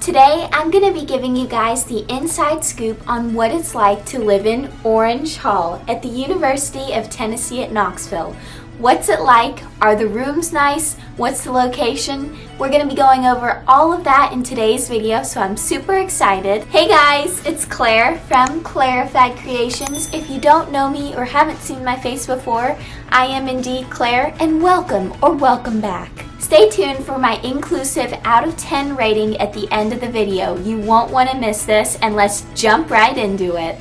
Today, I'm going to be giving you guys the inside scoop on what it's like to live in Orange Hall at the University of Tennessee at Knoxville. What's it like? Are the rooms nice? What's the location? We're going to be going over all of that in today's video, so I'm super excited. Hey guys, it's Claire from Clairified Creations. If you don't know me or haven't seen my face before, I am indeed Claire, and welcome or welcome back. Stay tuned for my inclusive out of 10 rating at the end of the video. You won't want to miss this, and let's jump right into it.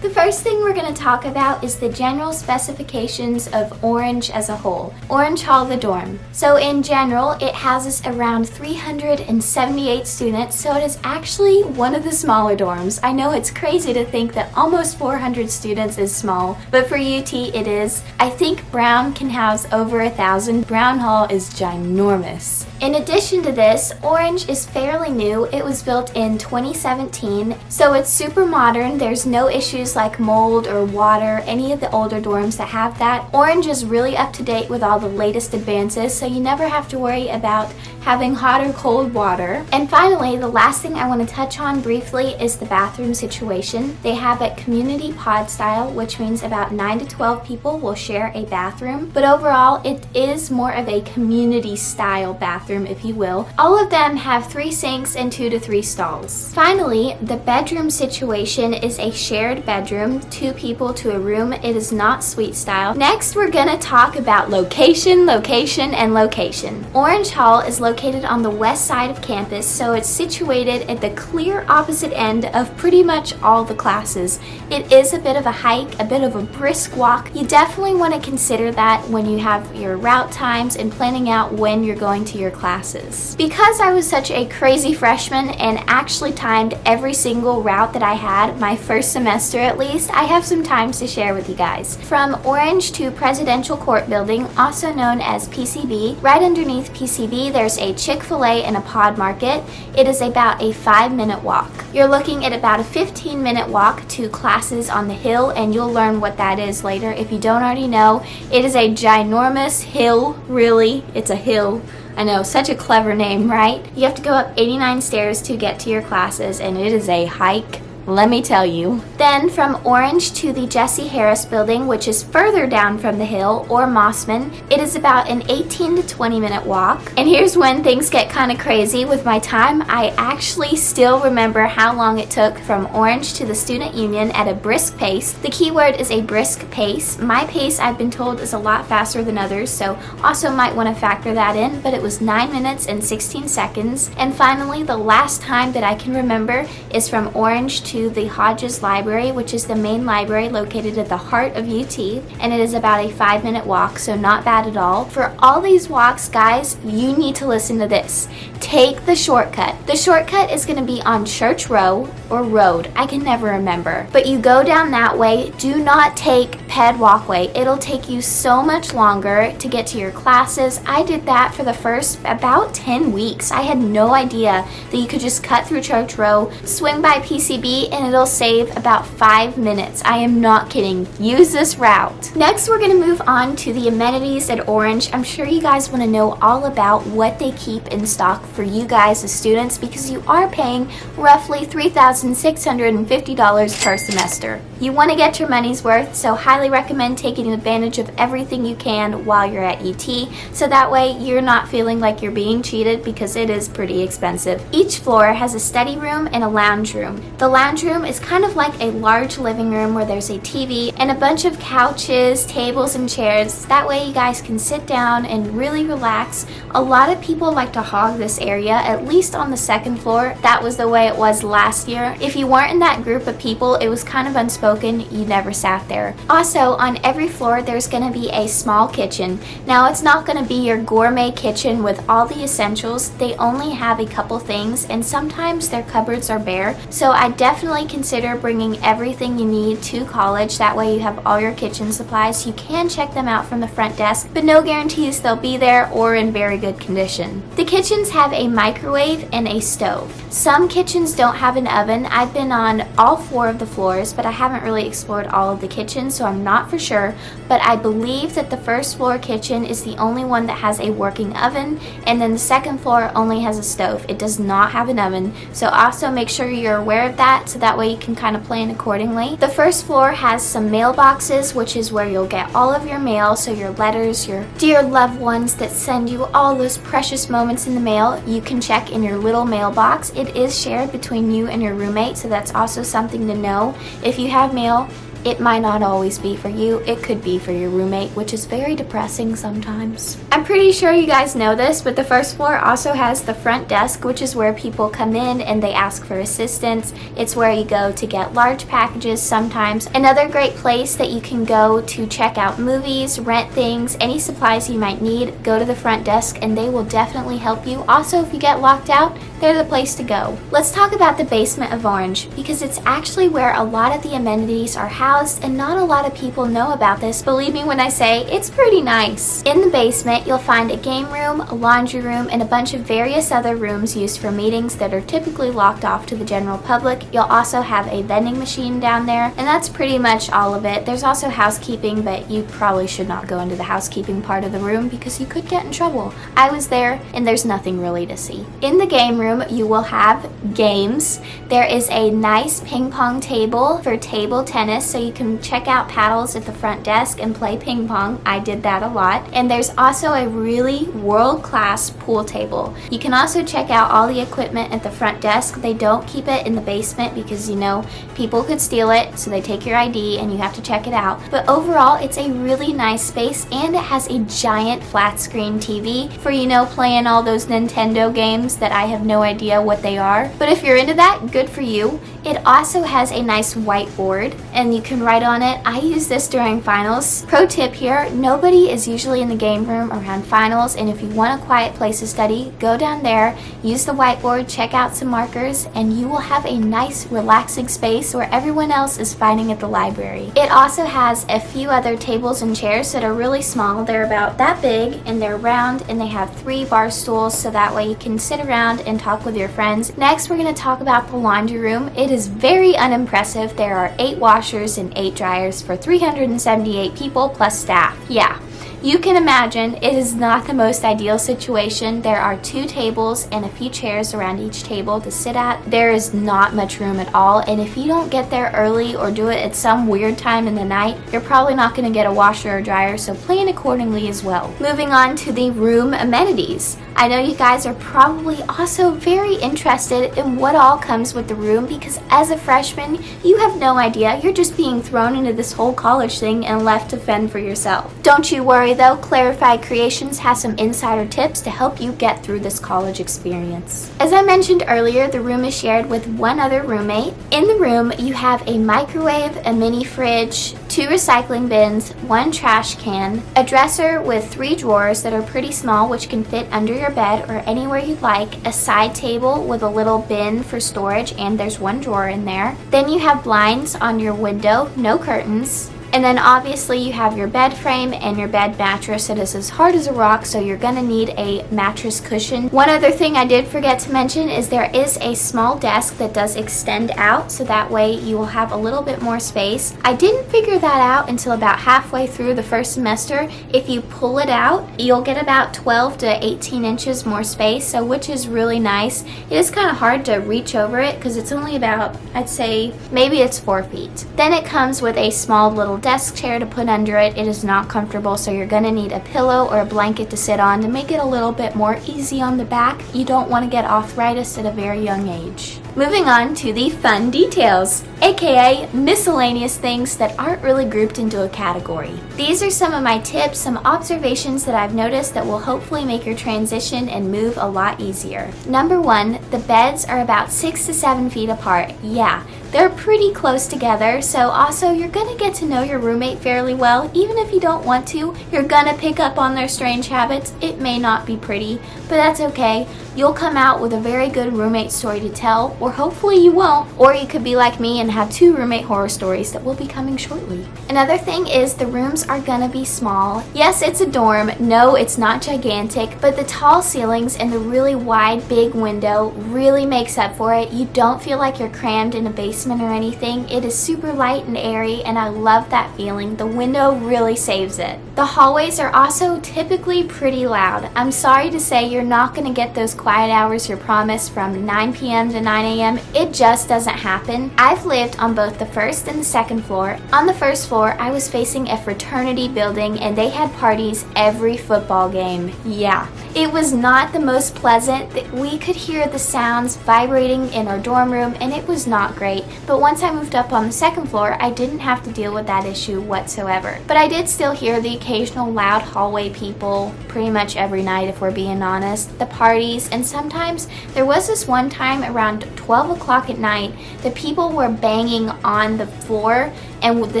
The first thing we're going to talk about is the general specifications of Orange as a whole. Orange Hall, the dorm. So in general, it houses around 378 students, so it is actually one of the smaller dorms. I know it's crazy to think that almost 400 students is small, but for UT it is. I think Brown can house over 1,000. Brown Hall is ginormous. In addition to this, Orange is fairly new. It was built in 2017, so it's super modern. There's no issues like mold or water, any of the older dorms that have that. Orange is really up to date with all the latest advances, so you never have to worry about having hot or cold water. And finally, the last thing I want to touch on briefly is the bathroom situation. They have it community pod style, which means about 9 to 12 people will share a bathroom, but overall it is more of a community style bathroom, if you will. All of them have 3 sinks and 2 to 3 stalls. Finally, the bedroom situation is a shared bedroom, 2 people to a room. It is not suite style. Next, we're gonna talk about location, and location. Orange Hall is located on the west side of campus, so it's situated at the clear opposite end of pretty much all the classes. It is a bit of a hike, a bit of a brisk walk. You definitely want to consider that when you have your route times and planning out when you're going to your classes. Because I was such a crazy freshman and actually timed every single route that I had, my first semester at least, I have some times to share with you guys. From Orange to Presidential Court Building, also known as PCB, right underneath PCB there's a Chick-fil-A and a Pod Market. It is about a 5-minute walk. You're looking at about a 15-minute walk to classes on the hill, and you'll learn what that is later if you don't already know. It is a ginormous hill, really. It's a hill. I know, such a clever name, right? You have to go up 89 stairs to get to your classes, and it is a hike. Let me tell you. Then from Orange to the Jesse Harris building, which is further down from the hill, or Mossman, it is about an 18 to 20 minute walk. And here's when things get kind of crazy with my time. I actually still remember how long it took from Orange to the Student Union at a brisk pace. The key word is a brisk pace. My pace, I've been told, is a lot faster than others, so also might want to factor that in, but it was 9 minutes and 16 seconds. And finally, the last time that I can remember is from Orange to the Hodges Library, which is the main library located at the heart of UT, and it is about a 5-minute walk, so not bad at all. For all these walks, guys, you need to listen to this. Take the shortcut. The shortcut is going to be on Church Row or Road. I can never remember. But you go down that way. Do not take Ped Walkway. It'll take you so much longer to get to your classes. I did that for the first about 10 weeks. I had no idea that you could just cut through Church Row, swing by PCB, and it'll save about 5 minutes. I am not kidding. Use this route. Next, we're going to move on to the amenities at Orange. I'm sure you guys want to know all about what they keep in stock for you guys as students, because you are paying roughly $3,650 per semester. You want to get your money's worth, so highly recommend taking advantage of everything you can while you're at UT, so that way you're not feeling like you're being cheated, because it is pretty expensive. Each floor has a study room and a lounge room. The lounge room is kind of like a large living room where there's a TV and a bunch of couches, tables, and chairs. That way you guys can sit down and really relax. A lot of people like to hog this area, at least on the second floor. That was the way it was last year. If you weren't in that group of people, it was kind of unspoken. You never sat there. Also, on every floor, there's going to be a small kitchen. Now, it's not going to be your gourmet kitchen with all the essentials. They only have a couple things, and sometimes their cupboards are bare. So I definitely consider bringing everything you need to college. That way you have all your kitchen supplies. You can check them out from the front desk, but no guarantees they'll be there or in very good condition. The kitchens have a microwave and a stove. Some kitchens don't have an oven. I've been on all 4 of the floors, but I haven't haven't really explored all of the kitchens, so I'm not for sure, but I believe that the first floor kitchen is the only one that has a working oven, and then the second floor only has a stove. It does not have an oven, so also make sure you're aware of that, so that way you can kind of plan accordingly. The first floor has some mailboxes, which is where you'll get all of your mail, so your letters, your dear loved ones that send you all those precious moments in the mail, you can check in your little mailbox. It is shared between you and your roommate, so that's also something to know. If you have mail, it might not always be for you. It could be for your roommate, which is very depressing sometimes. I'm pretty sure you guys know this, but the first floor also has the front desk, which is where people come in and they ask for assistance. It's where you go to get large packages sometimes. Another great place that you can go to check out movies, rent things, any supplies you might need, go to the front desk and they will definitely help you. Also, if you get locked out, they're the place to go. Let's talk about the basement of Orange, because it's actually where a lot of the amenities are housed, and not a lot of people know about this. Believe me when I say it's pretty nice. In the basement, you'll find a game room, a laundry room, and a bunch of various other rooms used for meetings that are typically locked off to the general public. You'll also have a vending machine down there, and that's pretty much all of it. There's also housekeeping, but you probably should not go into the housekeeping part of the room because you could get in trouble. I was there, and there's nothing really to see. In the game room, you will have games. There is a nice ping pong table for table tennis, so you can check out paddles at the front desk and play ping pong. I did that a lot. And there's also a really world-class pool table. You can also check out all the equipment at the front desk. They don't keep it in the basement because, you know, people could steal it, so they take your ID and you have to check it out. But overall, it's a really nice space, and it has a giant flat screen TV for, you know, playing all those Nintendo games that I have no idea what they are. But if you're into that, good for you. It also has a nice whiteboard and you can write on it. I use this during finals. Pro tip here, nobody is usually in the game room around finals, and if you want a quiet place to study, go down there, use the whiteboard, check out some markers, and you will have a nice relaxing space where everyone else is fighting at the library. It also has a few other tables and chairs that are really small. They're about that big and they're round, and they have 3 bar stools, so that way you can sit around and talk with your friends. Next, we're going to talk about the laundry room. It is very unimpressive. There are 8 washers and 8 dryers for 378 people plus staff. Yeah. You can imagine it is not the most ideal situation. There are 2 tables and a few chairs around each table to sit at. There is not much room at all, and if you don't get there early or do it at some weird time in the night, you're probably not going to get a washer or dryer, so plan accordingly as well. Moving on to the room amenities. I know you guys are probably also very interested in what all comes with the room, because as a freshman, you have no idea. You're just being thrown into this whole college thing and left to fend for yourself. Don't you worry though, Clairified Creations has some insider tips to help you get through this college experience. As I mentioned earlier, the room is shared with one other roommate. In the room, you have a microwave, a mini fridge, 2 recycling bins, 1 trash can, a dresser with 3 drawers that are pretty small, which can fit under your bed or anywhere you'd like, a side table with a little bin for storage, and there's 1 drawer in there. Then you have blinds on your window, no curtains. And then obviously you have your bed frame and your bed mattress. It is as hard as a rock, so you're gonna need a mattress cushion. One other thing I did forget to mention is there is a small desk that does extend out, so that way you will have a little bit more space. I didn't figure that out until about halfway through the first semester. If you pull it out, you'll get about 12 to 18 inches more space, so which is really nice. It is kind of hard to reach over it because it's only about, I'd say, maybe it's 4 feet. Then it comes with a small little desk chair to put under it. It is not comfortable, so you're going to need a pillow or a blanket to sit on to make it a little bit more easy on the back. You don't want to get arthritis at a very young age. Moving on to the fun details, aka miscellaneous things that aren't really grouped into a category. These are some of my tips, some observations that I've noticed that will hopefully make your transition and move a lot easier. Number 1, the beds are about 6 to 7 feet apart. Yeah, they're pretty close together, so also you're gonna get to know your roommate fairly well. Even if you don't want to, you're gonna pick up on their strange habits. It may not be pretty, but that's okay. you'll come out with a very good roommate story to tell, or hopefully you won't, or you could be like me and have 2 roommate horror stories that will be coming shortly. Another thing is the rooms are gonna be small. Yes, it's a dorm. No, it's not gigantic, but the tall ceilings and the really wide big window really makes up for it. You don't feel like you're crammed in a basement or anything. It is super light and airy, and I love that feeling. The window really saves it. The hallways are also typically pretty loud. I'm sorry to say you're not going to get those quiet hours you're promised from 9 p.m. to 9 a.m. It just doesn't happen. I've lived on both the first and the second floor. On the first floor, I was facing a fraternity building, and they had parties every football game. Yeah, it was not the most pleasant. We could hear the sounds vibrating in our dorm room, and it was not great. But once I moved up on the second floor, I didn't have to deal with that issue whatsoever. But I did still hear the occasional loud hallway people pretty much every night, if we're being honest. The parties, and sometimes there was this one time around 12 o'clock at night, the people were banging on the floor, and with the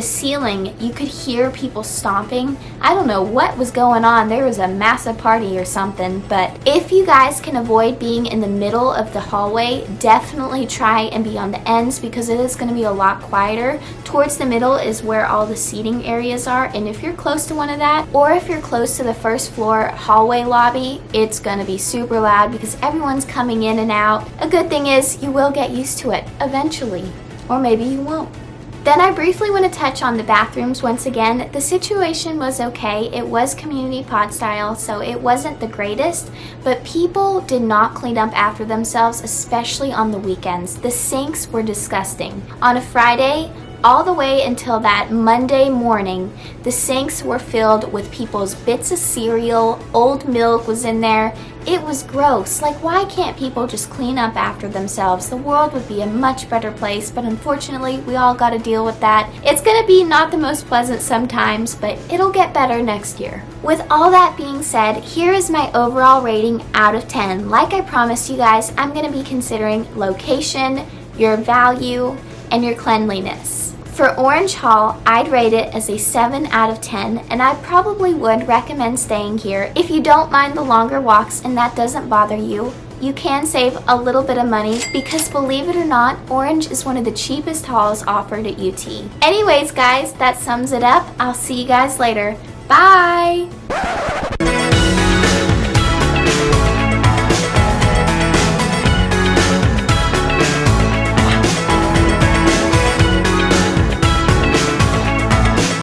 ceiling, you could hear people stomping. I don't know what was going on. There was a massive party or something. But if you guys can avoid being in the middle of the hallway, definitely try and be on the ends, because it is going to be a lot quieter. Towards the middle is where all the seating areas are, and if you're close to one of that, or if you're close to the first floor hallway lobby, it's going to be super loud because everyone's coming in and out. A good thing is you will get used to it eventually, or maybe you won't. Then I briefly want to touch on the bathrooms once again. The situation was okay. It was community pod style, so it wasn't the greatest, but people did not clean up after themselves, especially on the weekends. The sinks were disgusting. On a Friday, all the way until that Monday morning, the sinks were filled with people's bits of cereal, old milk was in there. It was gross. Like, why can't people just clean up after themselves? The world would be a much better place, but unfortunately, we all got to deal with that. It's gonna be not the most pleasant sometimes, but it'll get better next year. With all that being said, here is my overall rating out of 10. Like I promised you guys, I'm gonna be considering location, your value, and your cleanliness. For Orange Hall, I'd rate it as a 7 out of 10, and I probably would recommend staying here. If you don't mind the longer walks and that doesn't bother you, you can save a little bit of money, because believe it or not, Orange is one of the cheapest halls offered at UT. Anyways guys, that sums it up. I'll see you guys later. Bye!